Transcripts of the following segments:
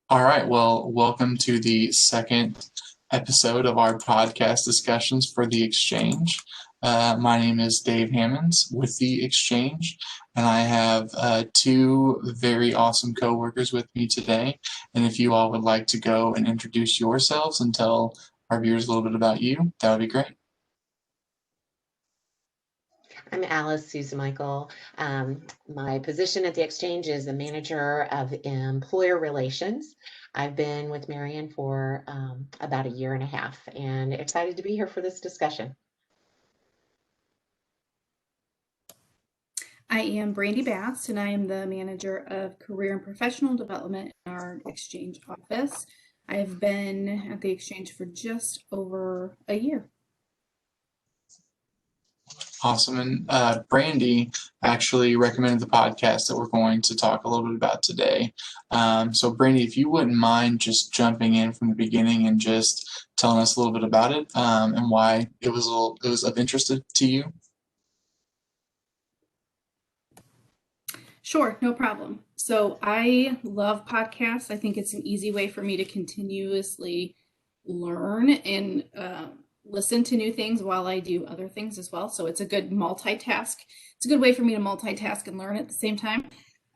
All right, well, welcome to the second episode of our podcast discussions for The Exchange. My name is Dave Hammonds with The Exchange, and I have two very awesome coworkers with me today. And if you all would like to go and introduce yourselves and tell our viewers a little bit about you, that would be great. I'm Alice Susan Michael. My position at the Exchange is the manager of employer relations. I've been with Marion for about a year and a half and excited to be here for this discussion. I am Brandy Bass, and I am the manager of career and professional development in our Exchange office. I have been at the Exchange for just over a year. Awesome. And Brandy actually recommended the podcast that we're going to talk a little bit about today. So, Brandy, if you wouldn't mind just jumping in from the beginning and just telling us a little bit about it and why it was of interest to you. Sure, no problem. So I love podcasts. I think it's an easy way for me to continuously learn and listen to new things while I do other things as well. So it's a good multitask. It's a good way for me to multitask and learn at the same time.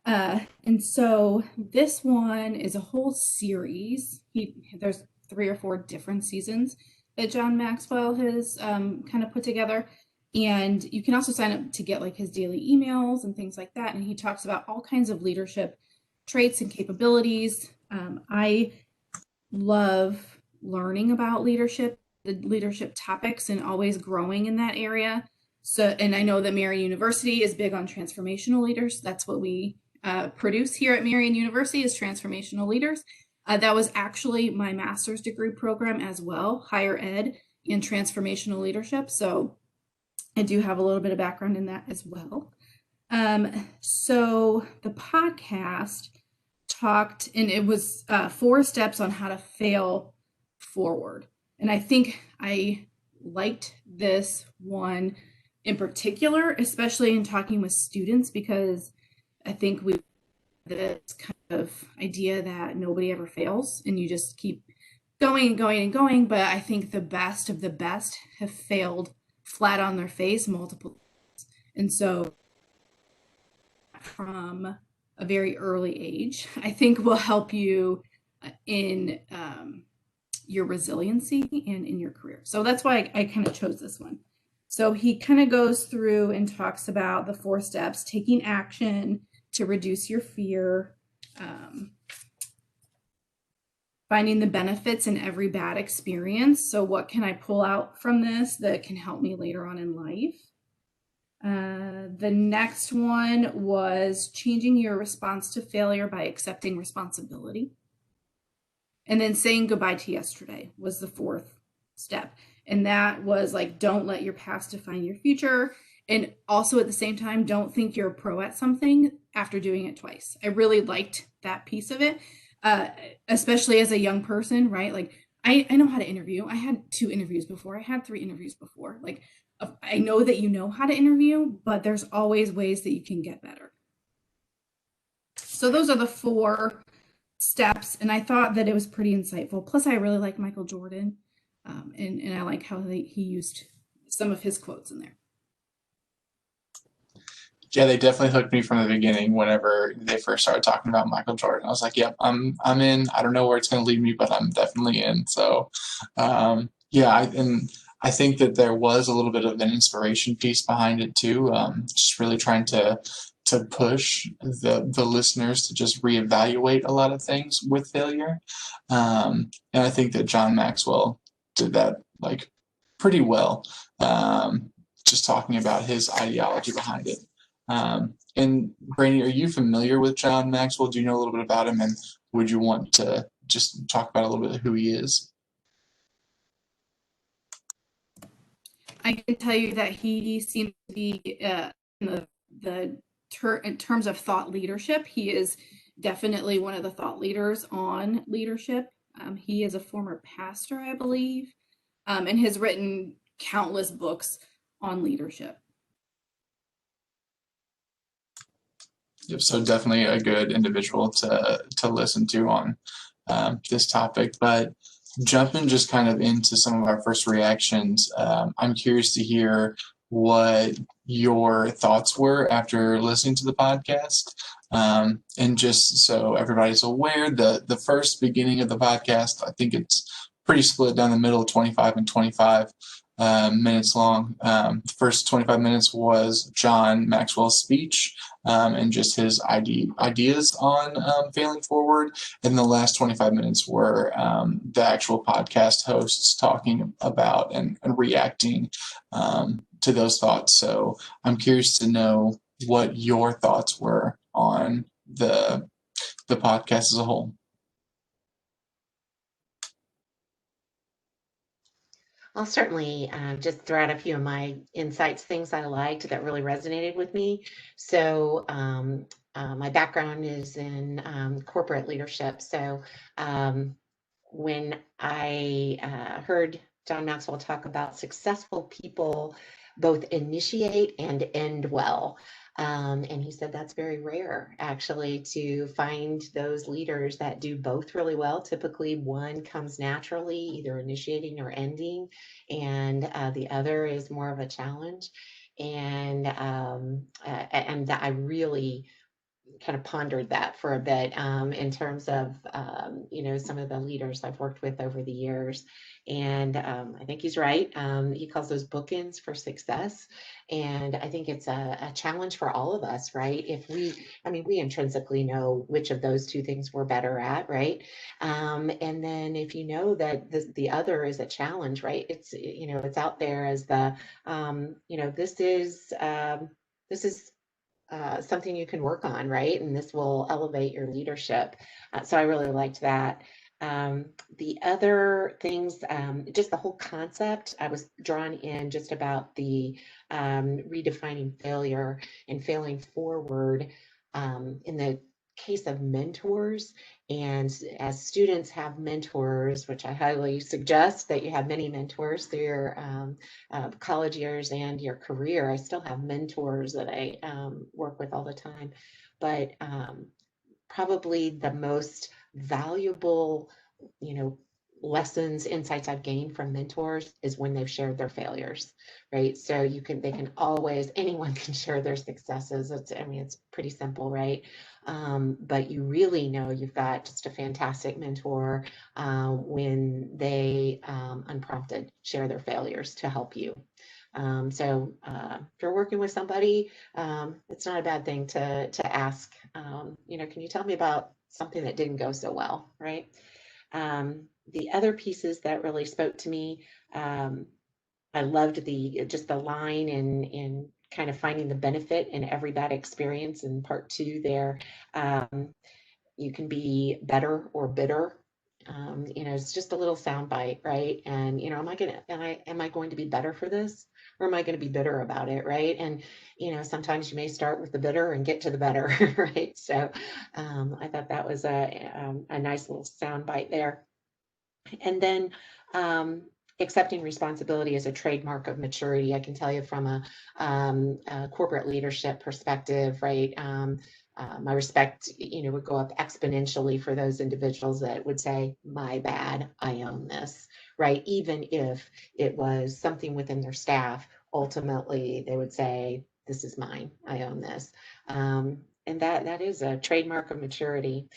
And so this one is a whole series. There's 3 or 4 different seasons that John Maxwell has kind of put together. And you can also sign up to get like his daily emails and things like that. And he talks about all kinds of leadership traits and capabilities. I love learning about leadership, the leadership topics, and always growing in that area. So, and I know that Marion University is big on transformational leaders. That's what we produce here at Marion University is transformational leaders. That was actually my master's degree program as well, higher ed in transformational leadership. So I do have a little bit of background in that as well. So the podcast talked, and it was 4 steps on how to fail forward. And I think I liked this one in particular, especially in talking with students, because I think we have this kind of idea that nobody ever fails and you just keep going and going and going. But I think the best of the best have failed flat on their face multiple times. And so from a very early age, I think will help you in your resiliency and in your career. So that's why I kind of chose this one. So he kind of goes through and talks about the 4 steps: taking action to reduce your fear, finding the benefits in every bad experience. So what can I pull out from this that can help me later on in life? The next one was changing your response to failure by accepting responsibility. And then saying goodbye to yesterday was the 4th step. And that was like, don't let your past define your future. And also at the same time, don't think you're a pro at something after doing it twice. I really liked that piece of it. Especially as a young person, right? Like I know how to interview. I had 2 interviews before. I had 3 interviews before. Like I know that you know how to interview, but there's always ways that you can get better. So those are the 4 steps. And I thought that it was pretty insightful. Plus I really like Michael Jordan. And I like how he used some of his quotes in there. Yeah, they definitely hooked me from the beginning whenever they first started talking about Michael Jordan. I was like, yep, I'm in. I don't know where it's going to lead me, but I'm definitely in. So, yeah, I think that there was a little bit of an inspiration piece behind it too. Just really trying to push the listeners to just reevaluate a lot of things with failure. And I think that John Maxwell did that like pretty well. Just talking about his ideology behind it. And Brady, are you familiar with John Maxwell? Do you know a little bit about him, and would you want to just talk about a little bit of who he is? I can tell you that he seems to be in in terms of thought leadership, he is definitely one of the thought leaders on leadership. He is a former pastor, I believe, and has written countless books on leadership. Yep, so definitely a good individual to listen to on this topic. But jumping just kind of into some of our first reactions, I'm curious to hear what your thoughts were after listening to the podcast. And just so everybody's aware, the first beginning of the podcast, I think it's pretty split down the middle, 25 and 25 minutes long. The first 25 minutes was John Maxwell's speech and just his ideas on failing forward. And the last 25 minutes were the actual podcast hosts talking about and reacting to those thoughts. So I'm curious to know what your thoughts were on the podcast as a whole. I'll certainly just throw out a few of my insights, things I liked that really resonated with me. So my background is in corporate leadership. So when I heard John Maxwell talk about successful people both initiate and end well. And he said that's very rare, actually, to find those leaders that do both really well. Typically, one comes naturally, either initiating or ending, and the other is more of a challenge. And I really kind of pondered that for a bit in terms of some of the leaders I've worked with over the years, and I think he's right. He calls those bookends for success, and I think it's a challenge for all of us, right? We intrinsically know which of those two things we're better at, right? And then if you know that the other is a challenge, right? It's out there as this is something you can work on, right? And this will elevate your leadership. So I really liked that. The other things, just the whole concept, I was drawn in just about the redefining failure and failing forward in the case of mentors. And as students have mentors, which I highly suggest that you have many mentors through your college years and your career. I still have mentors that I work with all the time, but probably the most valuable, lessons, insights I've gained from mentors is when they've shared their failures, right? So they can always, anyone can share their successes. It's pretty simple, right? But you really know you've got just a fantastic mentor when they unprompted share their failures to help you. So if you're working with somebody, it's not a bad thing to ask, can you tell me about something that didn't go so well, right? The other pieces that really spoke to me, I loved just the line in kind of finding the benefit in every bad experience in part 2 there. You can be better or bitter. It's just a little sound bite, right? And am I going to be better for this, or am I going to be bitter about it, right? And sometimes you may start with the bitter and get to the better, right? So I thought that was a nice little sound bite there. And then accepting responsibility is a trademark of maturity. I can tell you from a corporate leadership perspective, right? My respect, would go up exponentially for those individuals that would say, my bad, I own this, right? Even if it was something within their staff, ultimately they would say, this is mine, I own this. And that is a trademark of maturity.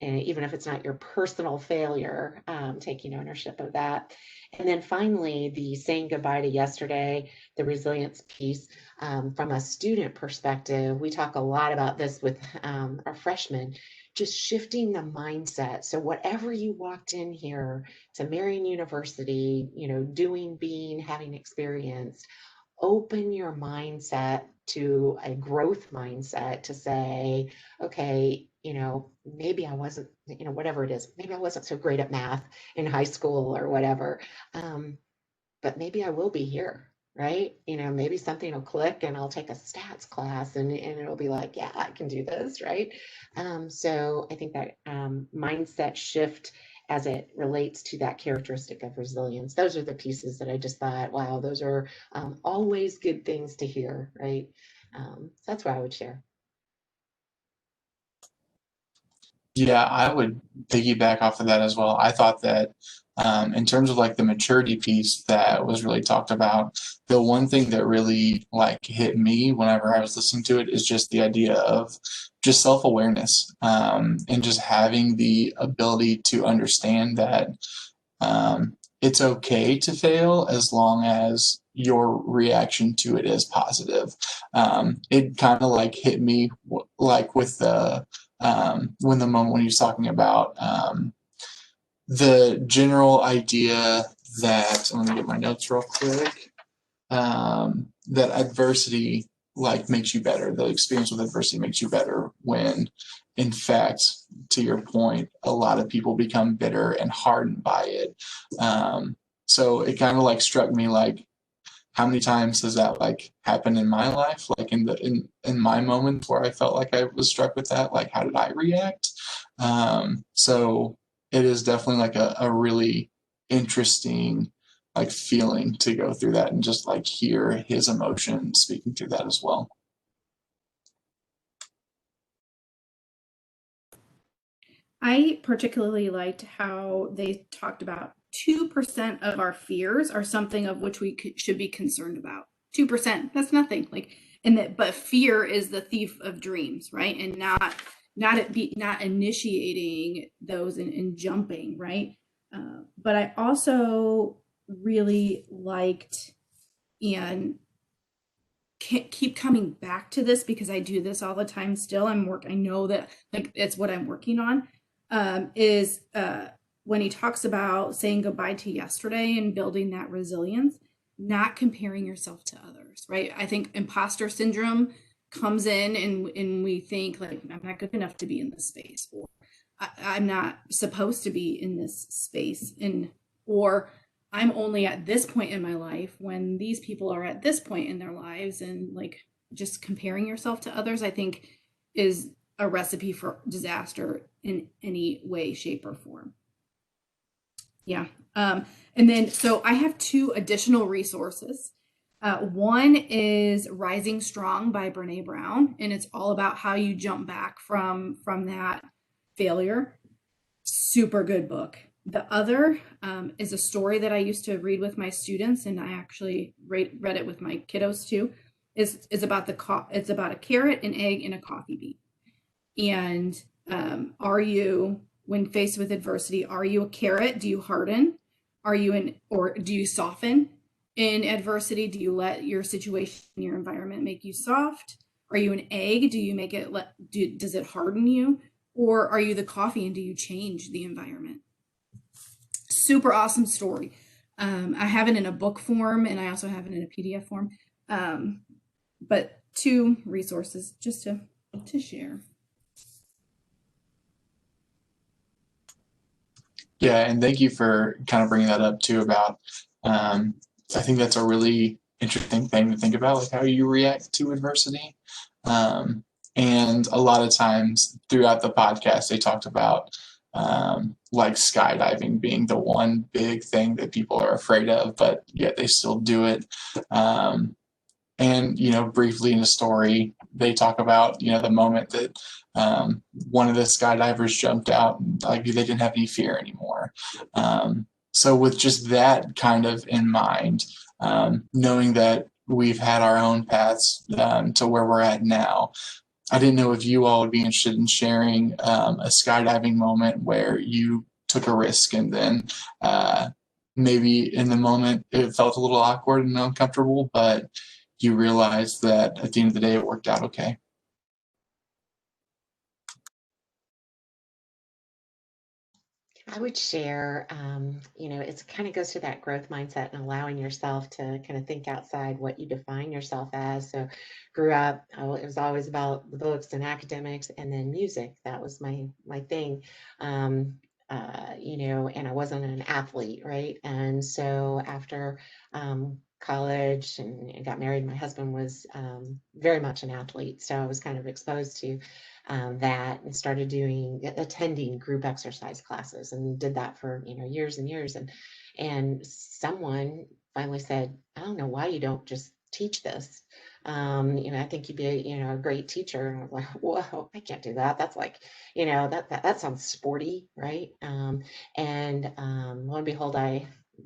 And even if it's not your personal failure, taking ownership of that. And then finally, the saying goodbye to yesterday, the resilience piece. From a student perspective, we talk a lot about this with our freshmen, just shifting the mindset. So whatever you walked in here to Marian University, doing, being, having experienced, open your mindset to a growth mindset to say, okay, maybe I wasn't, whatever it is, maybe I wasn't so great at math in high school or whatever, but maybe I will be here, right? Maybe something will click and I'll take a stats class and it'll be like, yeah, I can do this, right? So I think that mindset shift as it relates to that characteristic of resilience, those are the pieces that I just thought, wow, those are always good things to hear, right? So that's what I would share. Yeah, I would piggyback off of that as well. I thought that in terms of like the maturity piece that was really talked about, the one thing that really like hit me whenever I was listening to it is just the idea of just self-awareness, and just having the ability to understand that it's okay to fail as long as your reaction to it is positive. It kind of like hit me like with the when the moment when he was talking about the general idea that, let me get my notes real quick, that adversity like makes you better. The experience with adversity makes you better when, in fact, to your point, a lot of people become bitter and hardened by it. So it kind of like struck me like, how many times has that like happened in my life? Like in my moment where I felt like I was struck with that, like how did I react? So it is definitely like a really interesting like feeling to go through that and just like hear his emotion speaking through that as well. I particularly liked how they talked about 2% of our fears are something of which we should be concerned about. 2%, that's nothing. Like, and that, but fear is the thief of dreams, right? And not initiating those and jumping, right? But I also really liked and keep coming back to this because I do this all the time still. I know that like it's what I'm working on. Is when he talks about saying goodbye to yesterday and building that resilience, not comparing yourself to others, right? I think imposter syndrome comes in and we think like I'm not good enough to be in this space, or I'm not supposed to be in this space, and or I'm only at this point in my life when these people are at this point in their lives. And like just comparing yourself to others, I think is a recipe for disaster in any way, shape, or form. Yeah. And then, so I have two additional resources. One is Rising Strong by Brene Brown, and it's all about how you jump back from that failure. Super good book. The other is a story that I used to read with my students, and I actually read it with my kiddos too. Is about it's about a carrot, an egg, and a coffee bean. And are you, when faced with adversity, are you a carrot? Do you harden? Are you or do you soften in adversity? Do you let your situation, your environment make you soft? Are you an egg? Do you make it does it harden you? Or are you the coffee and do you change the environment? Super awesome story. I have it in a book form and I also have it in a PDF form. But two resources just to share. Yeah, and thank you for kind of bringing that up too about, I think that's a really interesting thing to think about, like how you react to adversity. Um, and a lot of times throughout the podcast, they talked about like skydiving being the one big thing that people are afraid of, but yet they still do it. Um, and, briefly in the story, they talk about, the moment that one of the skydivers jumped out, like they didn't have any fear anymore. So with just that kind of in mind, knowing that we've had our own paths to where we're at now, I didn't know if you all would be interested in sharing a skydiving moment where you took a risk and then maybe in the moment it felt a little awkward and uncomfortable, but you realized that at the end of the day it worked out okay. I would share, it kind of goes to that growth mindset and allowing yourself to kind of think outside what you define yourself as. So, grew up, it was always about the books and academics, and then music. That was my thing. And I wasn't an athlete, right? And so after college and got married, my husband was very much an athlete, so I was kind of exposed to that and started attending group exercise classes and did that for years and years. And someone finally said, I don't know why you don't just teach this. I think you'd be, a great teacher. And I was like, whoa, I can't do that. That's like, that sounds sporty, right? And lo and behold,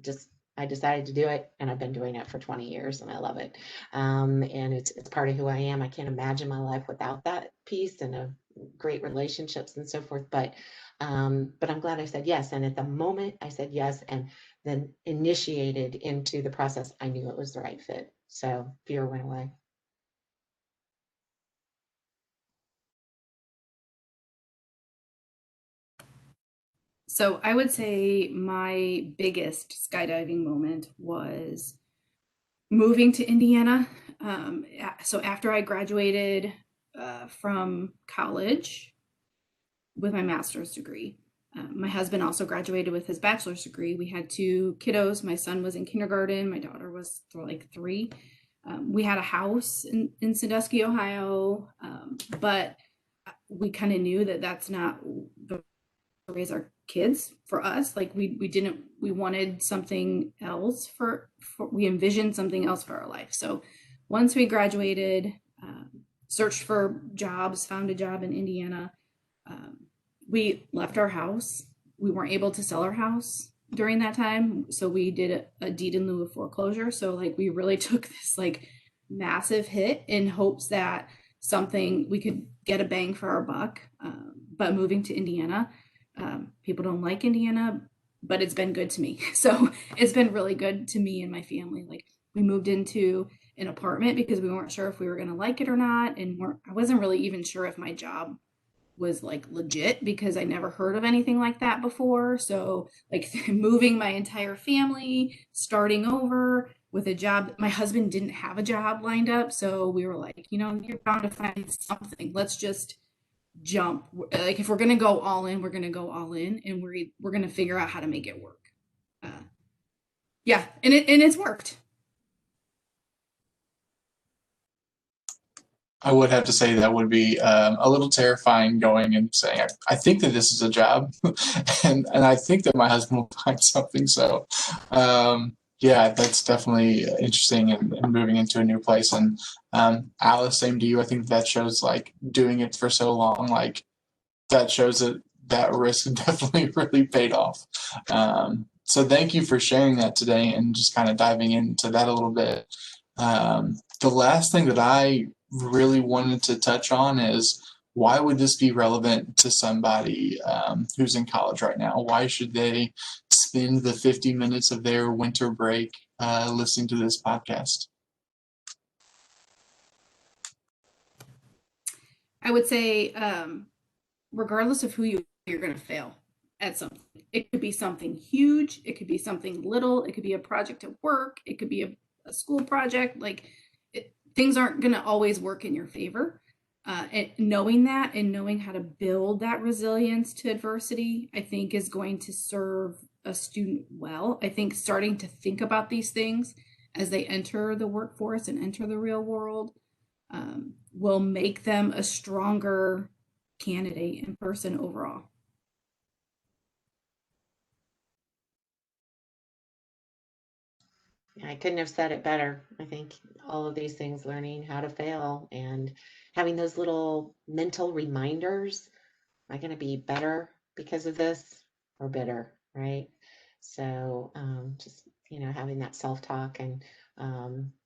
just I decided to do it, and I've been doing it for 20 years, and I love it. And it's part of who I am. I can't imagine my life without that piece and of great relationships and so forth. But I'm glad I said yes. And at the moment I said yes, and then initiated into the process, I knew it was the right fit. So fear went away. So I would say my biggest skydiving moment was moving to Indiana. So after I graduated from college with my master's degree, my husband also graduated with his bachelor's degree. We had two kiddos. My son was in kindergarten. My daughter was like 3. We had a house in Sandusky, Ohio, but we kind of knew that that's not the raise our kids for us. Like we wanted something else we envisioned something else for our life. So once we graduated, searched for jobs, found a job in Indiana, we left our house. We weren't able to sell our house during that time, so we did a deed in lieu of foreclosure. So like we really took this like massive hit in hopes that something we could get a bang for our buck. But moving to Indiana, people don't like Indiana, but it's been good to me. So it's been really good to me and my family. Like we moved into an apartment because we weren't sure if we were going to like it or not. And I wasn't really even sure if my job was like legit because I never heard of anything like that before. So like moving my entire family, starting over with a job. My husband didn't have a job lined up. So we were like, you're bound to find something. Let's just jump. Like if we're gonna go all in, we're gonna go all in, and we're gonna figure out how to make it work. Yeah, and it's worked. I would have to say that would be a little terrifying going and saying, I think that this is a job, and I think that my husband will find something. So, yeah, that's definitely interesting and moving into a new place. And Alice, same to you. I think that shows like doing it for so long, like that shows that that risk definitely really paid off. So thank you for sharing that today and just kind of diving into that a little bit. The last thing that I really wanted to touch on is why would this be relevant to somebody who's in college right now? Why should they spend the 50 minutes of their winter break listening to this podcast? I would say, regardless of who you're going to fail at something. It could be something huge. It could be something little. It could be a project at work. It could be a school project. Like things aren't going to always work in your favor. And knowing that and knowing how to build that resilience to adversity, I think is going to serve a student well. I think starting to think about these things as they enter the workforce and enter the real world will make them a stronger candidate and person overall. I couldn't have said it better. I think all of these things, learning how to fail and having those little mental reminders, am I going to be better because of this or bitter, right? So just, having that self-talk and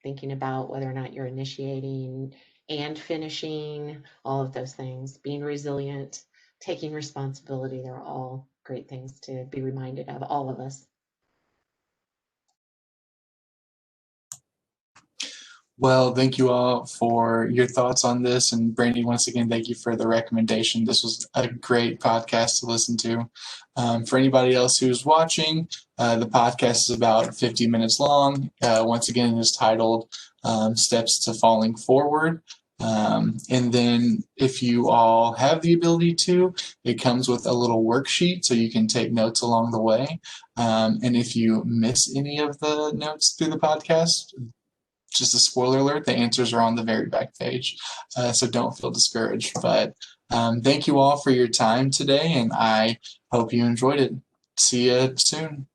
thinking about whether or not you're initiating and finishing, all of those things, being resilient, taking responsibility, they're all great things to be reminded of, all of us. Well, thank you all for your thoughts on this. And Brandy, once again, thank you for the recommendation. This was a great podcast to listen to. For anybody else who's watching, the podcast is about 50 minutes long. Once again, it is titled Steps to Falling Forward. And then if you all have the ability to, it comes with a little worksheet so you can take notes along the way. And if you miss any of the notes through the podcast, just a spoiler alert, the answers are on the very back page, so don't feel discouraged. But thank you all for your time today, and I hope you enjoyed it. See you soon.